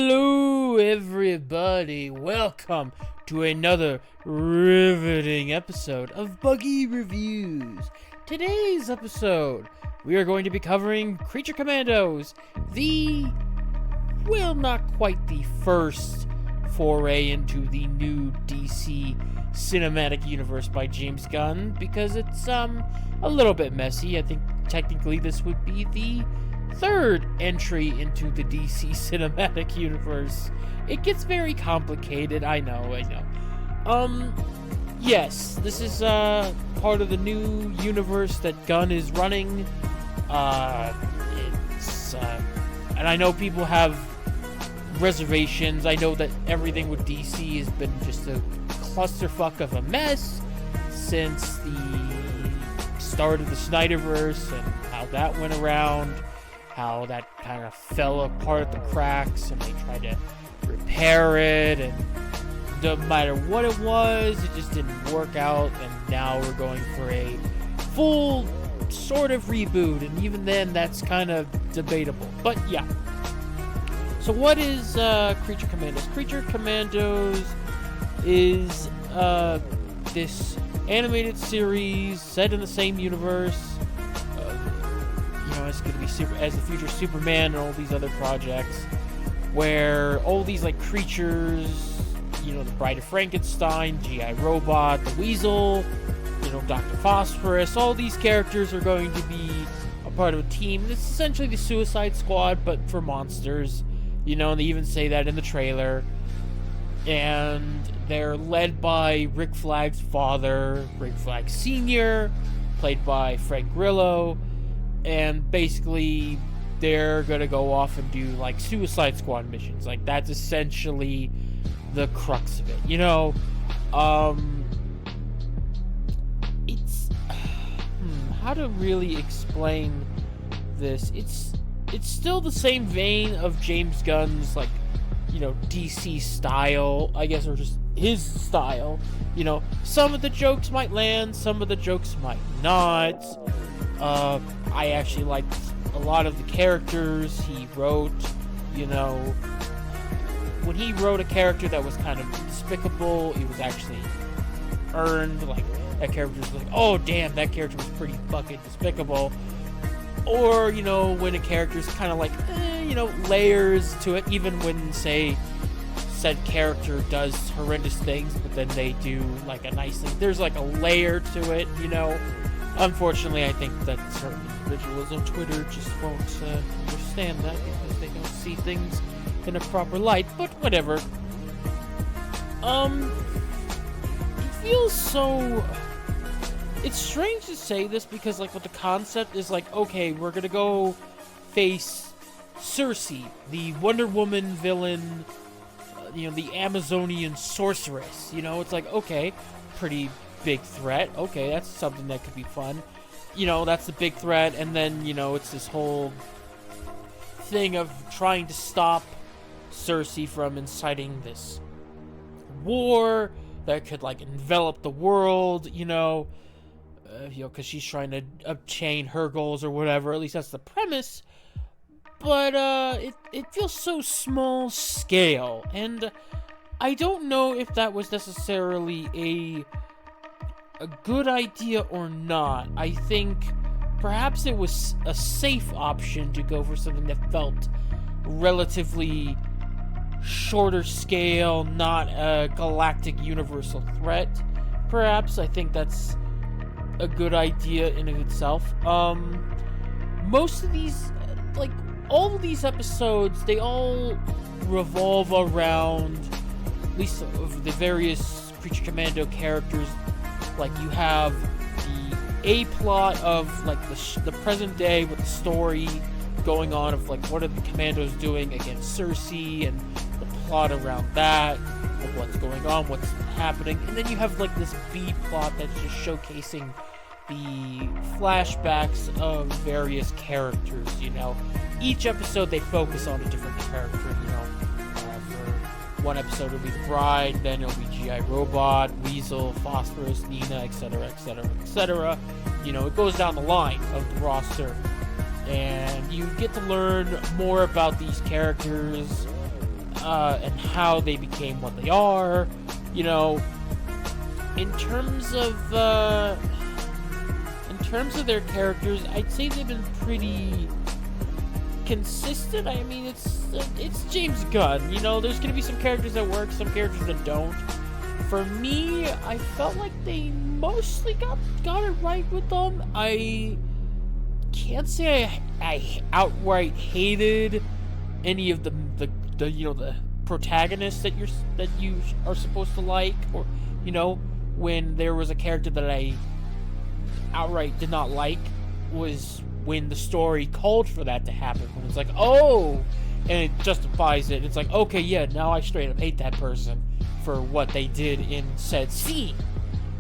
Hello everybody, welcome to another riveting episode of Buggy Reviews. Today's episode, we are going to be covering Creature Commandos, not quite the first foray into the new DC cinematic universe by James Gunn, because it's a little bit messy. I think technically this would be the third entry into the DC cinematic universe. It gets very complicated, I know. Yes, this is part of the new universe that Gunn is running. And I know people have reservations. I know that everything with DC has been just a clusterfuck of a mess since the start of the Snyderverse and how that went around. How that kind of fell apart at the cracks, and they tried to repair it, and no matter what it was, it just didn't work out, and now we're going for a full sort of reboot, and even then, that's kind of debatable. But yeah. So what is Creature Commandos? Creature Commandos is this animated series set in the same universe. It's going to be as the future Superman and all these other projects, where all these creatures, the Bride of Frankenstein, G.I. Robot, the Weasel, Dr. Phosphorus, all these characters are going to be a part of a team. It's essentially the Suicide Squad, but for monsters, and they even say that in the trailer. And they're led by Rick Flag's father, Rick Flag Sr., played by Frank Grillo. And basically, they're gonna go off and do Suicide Squad missions. That's essentially the crux of it. It's how to really explain this. It's still the same vein of James Gunn's DC style, I guess, or just his style. Some of the jokes might land, some of the jokes might not. I actually liked a lot of the characters he wrote. When he wrote a character that was kind of despicable, it was actually earned. That character was oh damn, that character was pretty fucking despicable. Or, when a character's kind of layers to it, even when, say, said character does horrendous things, but then they do, a nice thing. There's, a layer to it, Unfortunately, I think that certain individuals on Twitter just won't understand that because they don't see things in a proper light, but whatever. It feels so... It's strange to say this because, what the concept is, okay, we're gonna go face Circe, the Wonder Woman villain, the Amazonian sorceress. It's okay, pretty big threat. Okay, that's something that could be fun. That's the big threat, and then, it's this whole thing of trying to stop Circe from inciting this war that could, envelop the world, because she's trying to obtain her goals or whatever. At least that's the premise. But, it feels so small scale, and I don't know if that was necessarily a good idea or not. I think perhaps it was a safe option to go for something that felt relatively shorter scale, not a galactic universal threat. Perhaps I think that's a good idea in of itself. Most of these, all of these episodes, they all revolve around, at least of the various Creature Commando characters. You have the A-plot of, the present day with the story going on of, what are the Commandos doing against Circe, and the plot around that, of what's going on, what's happening. And then you have, this B-plot that's just showcasing the flashbacks of various characters, Each episode, they focus on a different character, One episode will be the Bride, then it'll be G.I. Robot, Weasel, Phosphorus, Nina, etc., etc., etc. It goes down the line of the roster. And you get to learn more about these characters, and how they became what they are. You know, in terms of their characters, I'd say they've been pretty consistent. I mean, it's James Gunn. You know, there's gonna be some characters that work, some characters that don't. For me, I felt like they mostly got it right with them. I can't say I outright hated any of the you know, the protagonists that you are supposed to like, or, you know, when there was a character that I outright did not like was when the story called for that to happen. When it's like, oh, and it justifies it. It's like, okay, yeah, now I straight up hate that person for what they did in said scene.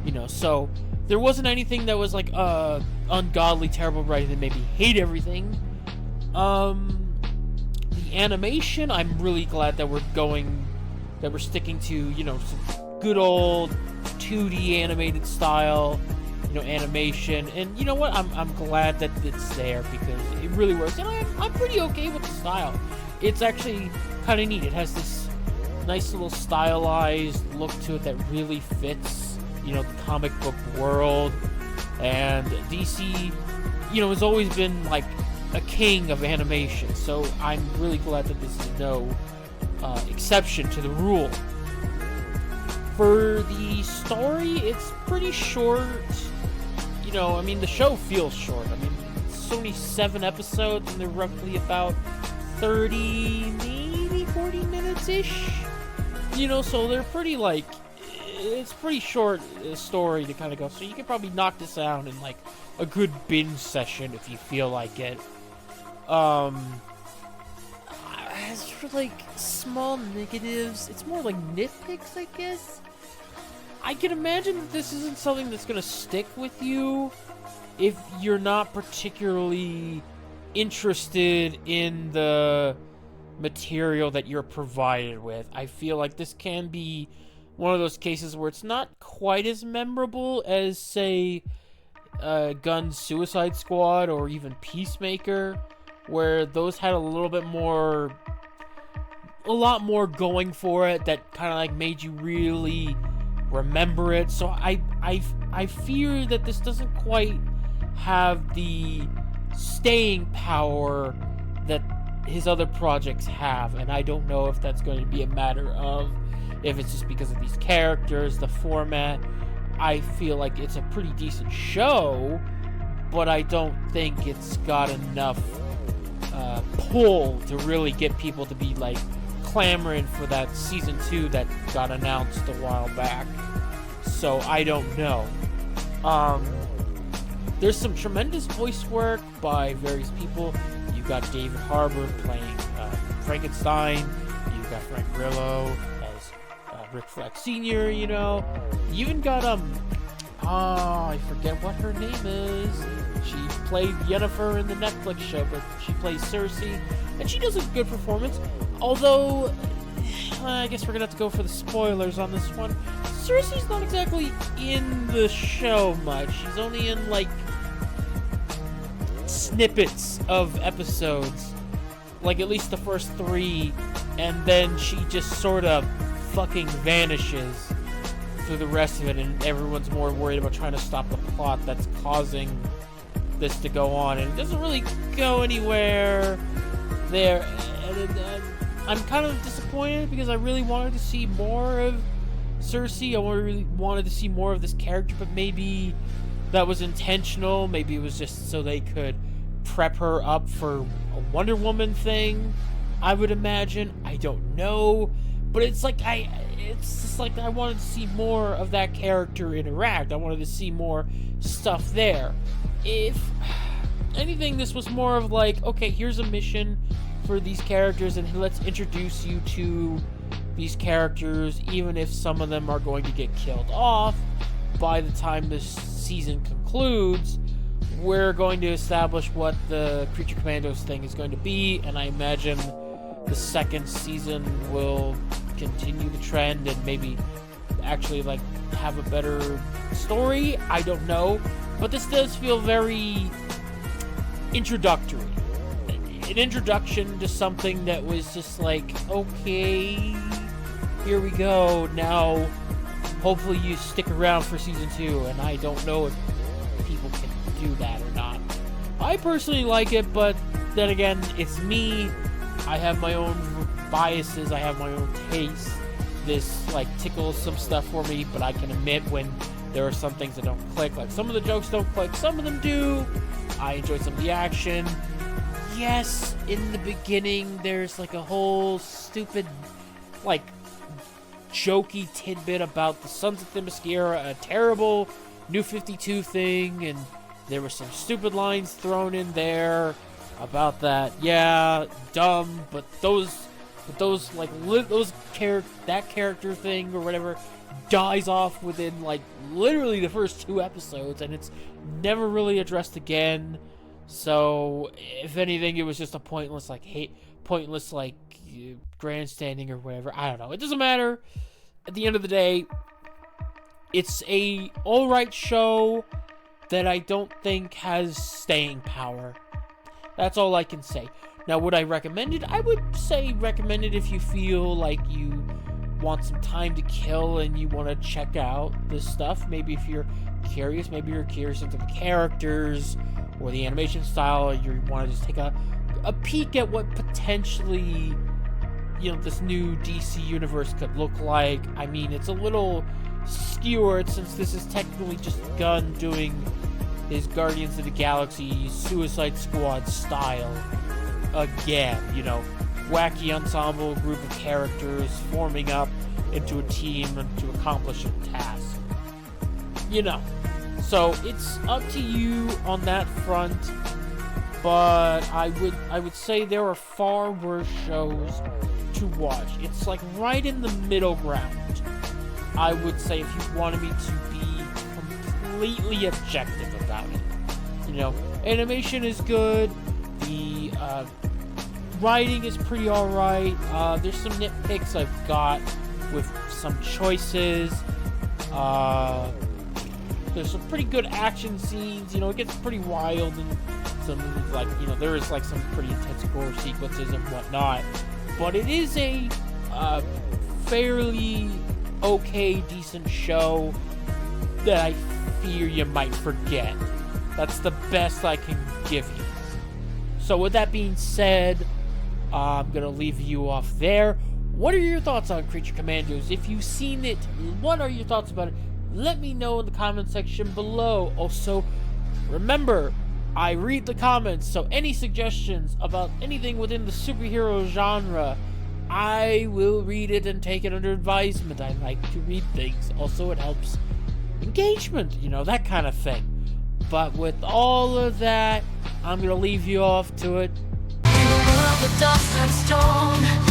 You know, so there wasn't anything that was like ungodly, terrible writing that made me hate everything. The animation, I'm really glad that we're sticking to, you know, some good old 2D animated style, you know, animation. And you know what? I'm glad that it's there because it really works. And I'm pretty okay with the style. It's actually kind of neat. It has this nice little stylized look to it that really fits, you know, the comic book world. And DC, you know, has always been like a king of animation, so I'm really glad that this is no exception to the rule. For the story, it's pretty short. You know, I mean, the show feels short. I mean, it's only 7 episodes, and they're roughly about 30, maybe 40 minutes-ish. You know, so they're pretty, like, it's pretty short story to kind of go. So you can probably knock this out in, like, a good binge session if you feel like it. As for, like, small negatives, it's more like nitpicks, I guess. I can imagine that this isn't something that's gonna stick with you if you're not particularly interested in the material that you're provided with. I feel like this can be one of those cases where it's not quite as memorable as, say, Gunn's Suicide Squad or even Peacemaker, where those had a lot more going for it that kind of like made you really remember it. So I fear that this doesn't quite have the staying power that his other projects have, and I don't know if that's going to be a matter of if it's just because of these characters, the format. I feel like it's a pretty decent show, but I don't think it's got enough pull to really get people to be like clamoring for that season 2 that got announced a while back. So I don't know. There's some tremendous voice work by various people. You got David Harbour playing Frankenstein. You got Frank Grillo as Rick Fleck Sr., you know. You even got, I forget what her name is. She played Yennefer in the Netflix show, but she plays Cersei, and she does a good performance. Although, I guess we're gonna have to go for the spoilers on this one. Cersei's not exactly in the show much. She's only in, like, snippets of episodes. Like, at least the first 3, and then she just sort of fucking vanishes through the rest of it, and everyone's more worried about trying to stop the plot that's causing this to go on, and it doesn't really go anywhere there. And I'm kind of disappointed because I really wanted to see more of Cersei. I really wanted to see more of this character, but maybe that was intentional. Maybe it was just so they could prep her up for a Wonder Woman thing, I would imagine. I don't know, but it's just like I wanted to see more of that character interact. I wanted to see more stuff there. If anything, this was more of like, okay, here's a mission for these characters, and let's introduce you to these characters, even if some of them are going to get killed off by the time this season concludes. We're going to establish what the Creature Commandos thing is going to be, and I imagine the second season will continue the trend and maybe actually like have a better story. I don't know, but this does feel very introductory. an introduction to something that was just like, okay, here we go. Now, hopefully you stick around for season 2, and I don't know if people can do that or not. I personally like it, but then again, it's me. I have my own biases, I have my own tastes. This, like, tickles some stuff for me, but I can admit when there are some things that don't click. Like, some of the jokes don't click, some of them do. I enjoy some of the action. Yes, in the beginning, there's, like, a whole stupid, like, jokey tidbit about the Sons of Themyscira, a terrible New 52 thing, and there were some stupid lines thrown in there about that. Yeah, dumb, but that character thing or whatever dies off within, like, literally the first 2 episodes, and it's never really addressed again. So, if anything, it was just a pointless grandstanding or whatever. I don't know. It doesn't matter. At the end of the day, it's a alright show that I don't think has staying power. That's all I can say. Now, would I recommend it? I would say recommend it if you feel like you want some time to kill and you want to check out this stuff. Maybe if you're curious, into the characters or the animation style, you want to just take a peek at what potentially, this new DC universe could look like. I mean, it's a little skewered since this is technically just Gunn doing his Guardians of the Galaxy Suicide Squad style again, wacky ensemble group of characters forming up into a team to accomplish a task. So it's up to you on that front, but I would say there are far worse shows to watch. It's like right in the middle ground. I would say if you wanted me to be completely objective about it. Animation is good, the writing is pretty alright, there's some nitpicks I've got with some choices, there's some pretty good action scenes, it gets pretty wild, and some, like, there is, like, some pretty intense gore sequences and whatnot, but it is a fairly okay, decent show that I fear you might forget. That's the best I can give you. So with that being said, I'm going to leave you off there. What are your thoughts on Creature Commandos? If you've seen it, what are your thoughts about it? Let me know in the comment section below. Also, remember, I read the comments, so any suggestions about anything within the superhero genre, I will read it and take it under advisement. I like to read things. Also, it helps engagement, that kind of thing. But with all of that, I'm going to leave you off to it. You were the dust and stone.